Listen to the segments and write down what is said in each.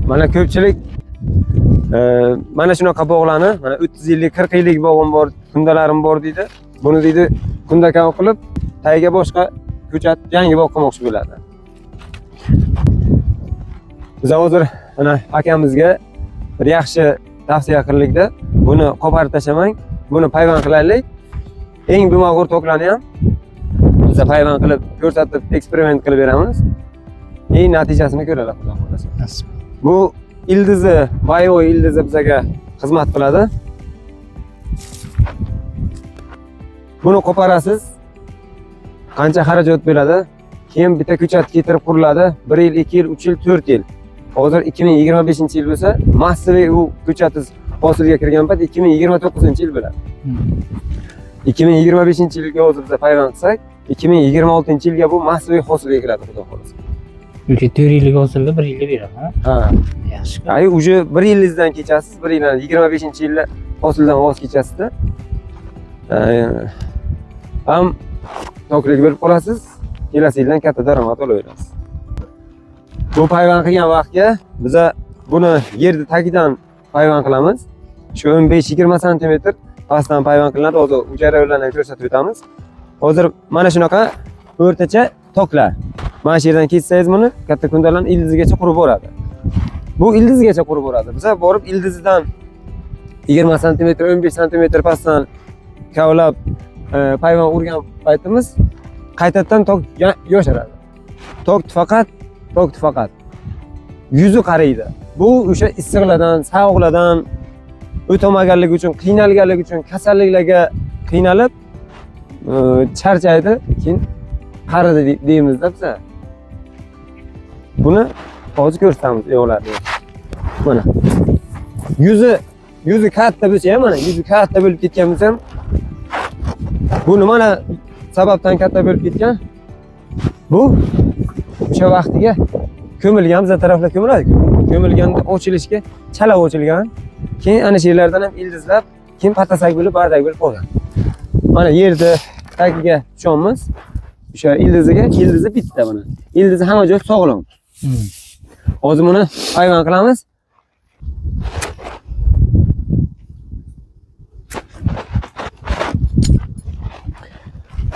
Mana ko'pchilik mana shunaqa bog'larni, mana 30 yillik, 40 yillik bog'im bor, kundalarim bor deydi. Buni deydi kundakam qilib, tagiga boshqa ko'chat, yangi bog' qilmoqchi bo'ladi. Biz hozir mana akamizga bir yaxshi tavsiya qildik-da, buni qoparib tashamang, buni payvand qilaylik. Eng bemag'ur toklarni ham biz payvand qilib ko'rsatib, eksperiment qilib beramiz. Eng natijasini ko'ramiz, xudo xolasa. Bu ildizi, boyovoy ildizi bizga xizmat qiladi. Buni qoparasiz. Qancha xarajat bo'ladi? Keyin bitta ko'chat keltirib quriladi. 1 yil, 2 yil, 3 yil, 4 yil. Hozir 2025-yil bo'lsa, massiviy u ko'chatingiz hosilga kirgan payt 2029-yil bo'ladi. 2025-yilga hozir biz payvand qilsak, 2026-yilga bu massiviy hosilga kiradi, xudo xolasa. Yoki 4 yillik hosilni 1 yilda beradi, ha? Ha. Yaxshi. Ay, uje 1 yilingizdan kechasiz, 1 yildan 25-yilda hosildan voz kechasizda. Ham toklik bo'lib qolasiz, kelasi yildan katta daromad olaverasiz. Bu payvand qilgan vaqtga biz buni yerni tagidan payvand qilamiz. Shu 15-20 sm pastdan payvand qilinadi. Hozir u jarayonlarni ko'rsatib o'tamiz. Hozir mana shunaqa o'rtacha toklar. Mana shu yerdan kessangiz buni katta kundalardan ildizgacha qurib boradi. Bu ildizgacha qurib boradi. Biz borib ildizidan 20 sm, 15 sm pastdan kavlab payvand urgan paytimiz qaytadan tok yosharadi. Tok faqat yuzi qaraydi. Bu o'sha issiqlardan, sovuqlardan o'tamaganligi uchun, qiynalganligi uchun, kasalliklarga qiynalib charchaydi, keyin qaridi deymizda biz. Buni hozir ko'rsatamiz yo'qlarni. Mana. Yuzi katta bo'lsa ham, mana yuzi katta bo'lib ketgan bo'lsa ham bu nimani sababdan katta bo'lib ketgan? Bu o'sha vaqtiga ko'milgan, biz taraflar ko'miladi. Ko'milganda ochilishga chala ochilgan. Keyin ana shu yerlardan ham ildizlab, keyin patasak bo'lib, bardak bo'lib qolgan. Mana yerda tagiga tushamiz. O'sha ildizi bitta buni. Ildizi hamma joy sog'lom. Hozir buni payvand qilamiz.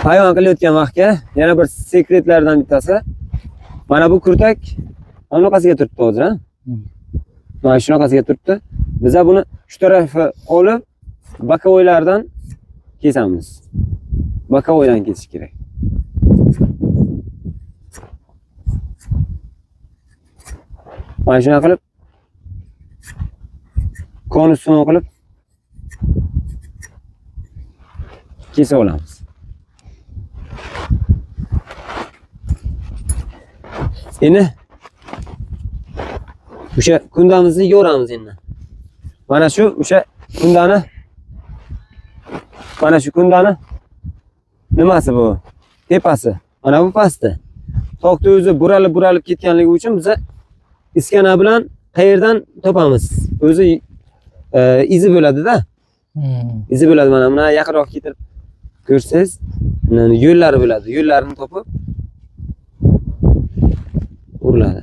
Payvand qilayotgan vaqtga yana bir sekretlardan bittasi. Mana bu kurtak anaqasiga turibdi hozir, ha? Mana shunaqasiga turibdi. Biz buni shu tarafi olib, bokovoylardan kesamiz. Bokovoydan kesish kerak. Mana shuna qilib konusini qilib kesib olamiz. Endi o'sha kundamizni yo'ramiz endi. Mana shu o'sha kundani nimasi bu? Tepasi. Mana bu pasti. Tokni o'zi buralib ketganligi uchun biz iskana bilan qayerdan topamiz? O'zi izi bo'ladi-da. Izi bo'ladi, mana yaqinroq keltirib ko'rsangiz, yo'llari bo'ladi. Yo'llarini topib uriladi.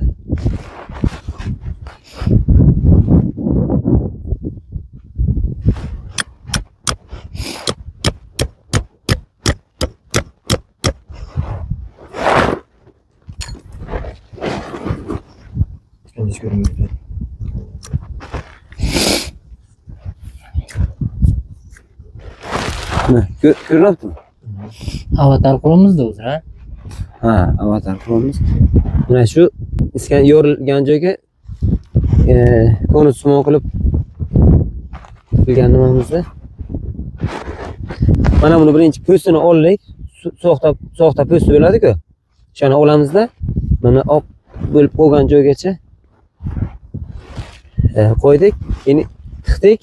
Ko'ryaptimi? Avatar quramizda o'zi, ha? Ha, avatar quramiz. Mana shu iskan yorilgan joyga konus simon qilib qilgan nimamizda. Mana buni birinchi po'stini oldik. So'xta po'sti bo'ladi-ku. Shuni olamizda. Mana oq bo'lib qolgan joygacha qo'ydik. Endi tiqdik.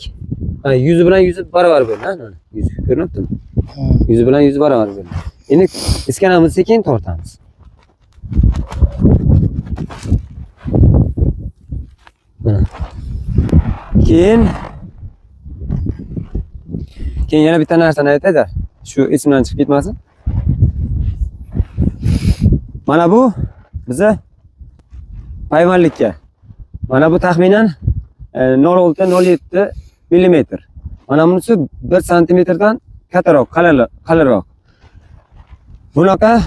Yuzi bilan yuzi barobar bo'ldi, ha? Yuzi ko'rinibdimi? Yuzi bilan yuzi barobar bo'ldi. Endi iskanamizni sekin tortamiz. Keyin yana bitta narsani aytadi. Shu esimdan chiqib ketmasin. Mana bu biza payvandlikka Mana bu taxminan 0,6-0,7 millimetr. Mana bunisi 1 santimetrdan kattaroq, qalinroq. Bunaqa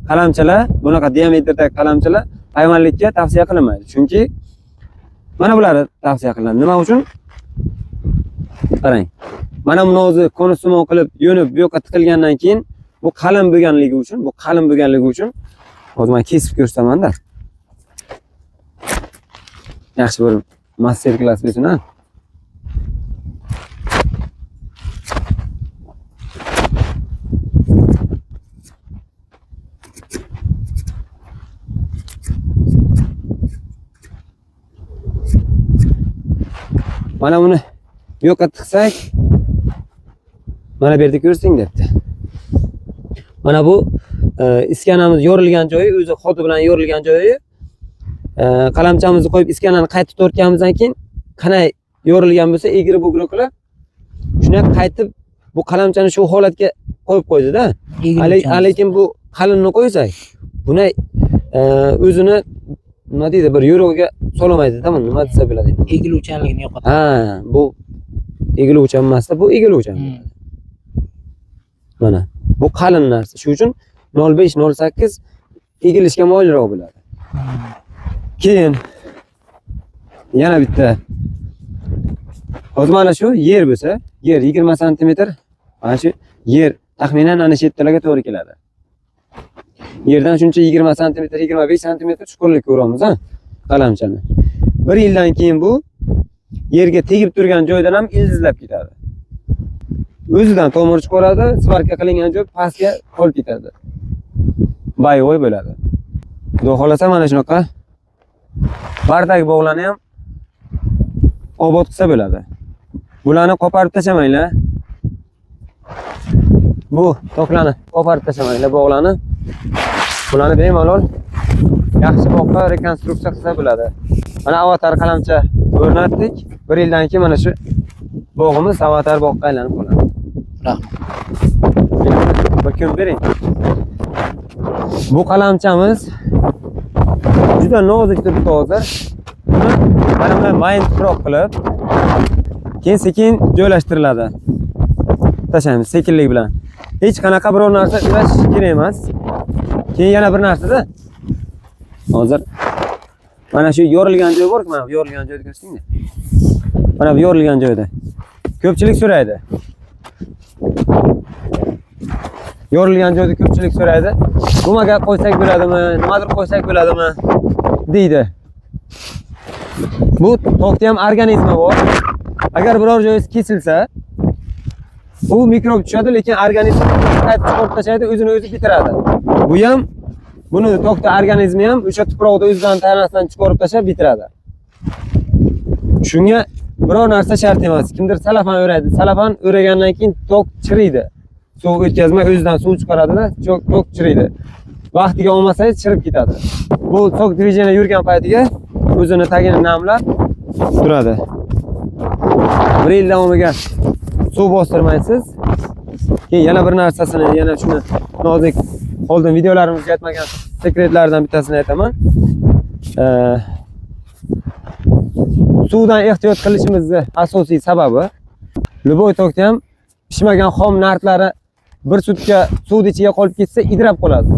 qalamchalar, bunaqa diametrdagi qalamchalar hayvonlikka tavsiya qilinmaydi. Chunki mana bular tavsiya qilinadi. Nima uchun? Qarang. Mana buni o'zi konusumon qilib, yo'nib, bu yoqqa tiqilgandan keyin bu qalin bo'lganligi uchun, hozir men kesib ko'rsataman-da. Yaxshi bir master klass bo'lsin, ha. Mana buni bu yoqqa tiqsak, mana bu yerda ko'rsing debdi. Mana bu iskanamiz yorilgan joyi, o'zi xoti bilan yorilgan joyi. Qalamchamizni qo'yib iskanani qaytib tortganimizdan keyin qanday yorilgan bo'lsa, egri bugri qilib, shuni qaytib bu qalamchani shu holatga qo'yib qo'ydi-da. Lekin bu qalinni qo'ysak, buni o'zini nima deydi, bir yo'riga solmaydi-da, nima desa bo'ladi. Egiluvchanligini yo'qotadi. Ha, bu egiluvchan emas-da, bu egiluvchan. Mana bu qalin narsa. Shuning uchun 0,5-0,8 egilishga moyilroq bo'ladi. Keyin yana bitta. Hozir mana shu yer bo'lsa, yer 20 santimetr, mana shu yer taxminan ana shu yerlarga to'g'ri keladi. Yerdan shuncha 20 santimetr, 25 santimetr chuqurlikka uramiz, ha, qalamchani. 1 yildan keyin bu yerga tegib turgan joydan ham ildizlab ketadi. O'zidan tomir chiqaradi, svarka qilingan joy pastga qolib ketadi. Bayvoy bo'ladi. Xudo xolasa mana shunaqa bardak bog'larni ham obod qilsa bo'ladi. Bularni qoparib tashamanglar. Bu toklarni qoparib tashamanglar, bog'larni. Bularni bemalol yaxshi boqqa rekonstruksiya qilsa bo'ladi. Mana avatar qalamcha o'rnatdik. 1 yildan keyin mana shu bog'imiz avatar bog'ga aylanib qoladi. Rahmat. Bir kun bering. Bu qalamchamiz juda nozik turibdi hozir. Mana bunday mayin tuproq qilib, keyin sekin joylashtiriladi. Tashlaymiz sekinlik bilan. Hech qanaqa biror narsa ulash kerak emas. Keyin yana bir narsa-da. Hozir mana shu yorilgan joy bor-ku, mana bu yorilgan joyni ko'rsinglar. Mana bu yorilgan joyda. Ko'pchilik so'raydi. Yorilgan joyda ko'pchilik so'raydi. Nimaga qo'ysak bo'ladimi? Nimadir qo'ysak bo'ladimi? deydi. Bu tokda ham organizmi bor. Agar biror joyingiz kesilsa, u mikrob tushadi, lekin organizm qaytib chiqarib tashlaydi, o'zini o'zi bitiradi. Bu ham buni tokda organizmi ham o'sha tuproqda o'zidan tanasidan chiqarib tashlab bitiradi. Shunga biror narsa shart emas. Kimdir salafan o'raydi. Salafan o'ragandan keyin tok chiriydi. Suv o'tkazmay o'zidan suv chiqaradi-da, tok chiriydi. Vaqtiga olmasangiz chirib ketadi. Bu tok dvijeniya yurgan paytiga o'zini tagini namlab turadi. 1 yil davomiga suv bostirmaysiz. Keyin yana bir narsasini, yana shuni nozik oldin videolarimizga aytmagan sekretlardan bittasini aytaman. Suvdan ehtiyot qilishimizning asosiy sababi Luboy tokda ham pishmagan xom nartlari bir sutka suvning ichiga qolib ketsa, idrab qoladi.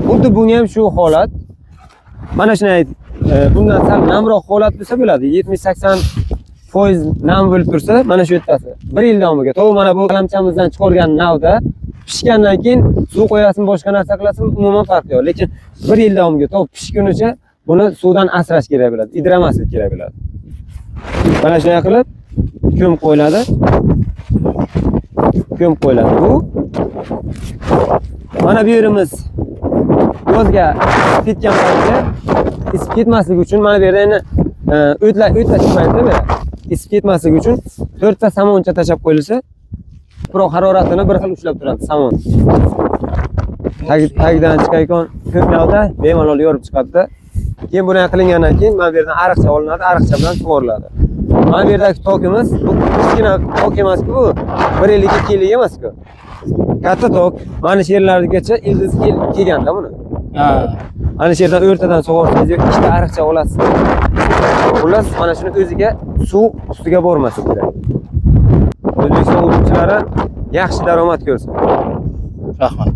Xuddi bunga ham shu holat. Mana shunday bundan sal namroq holat bo'lsa bo'ladi. 70-80% nam bo'lib tursa, mana shu yettasi. 1 yil davomiga. To'g'ri, mana bu qalamchamizdan chiqargan navda pishgandan keyin suv qo'yasin, boshqa narsa qilasin, umuman farqi yo'q. Lekin 1 yil davomiga to'g'ri pishgunicha buni suvdan asrash kerak bo'ladi, idramaslik kerak bo'ladi. Mana shunday qilib ko'mib qo'yiladi. Ko'mib qo'yiladi. Bu mana bu yerimiz yozga ketgan paytda isib ketmasligi uchun mana bu yerda yana o'tlar chiqmaydi-da bu. Isib ketligi uchun 4 ta samoncha tashab qo'yilsa, tuproq haroratini bir xil ushlab turadi samon. Tagidan chiqayotgan ko'klavda bemalol yorib chiqadi-da. Keyin buni qilingandan keyin mana bu yerdan ariqcha olinadi, ariqcha bilan sug'oriladi. Mana bu yerdagi tokimiz bu kichkina tok emas-ku, bu 1 yillik, 2 yillik emas-ku. Katta tok. Mana shu yerlargacha ildiz kelganda buni. Ana shu yerdan o'rtadan sug'orsangiz, ikkita ariqcha olasiz. Xullas, mana shuni o'ziga suv ustiga bormasin kerak. O'zbekiston o'quvchilari yaxshi daromad ko'rsin. Rahmat.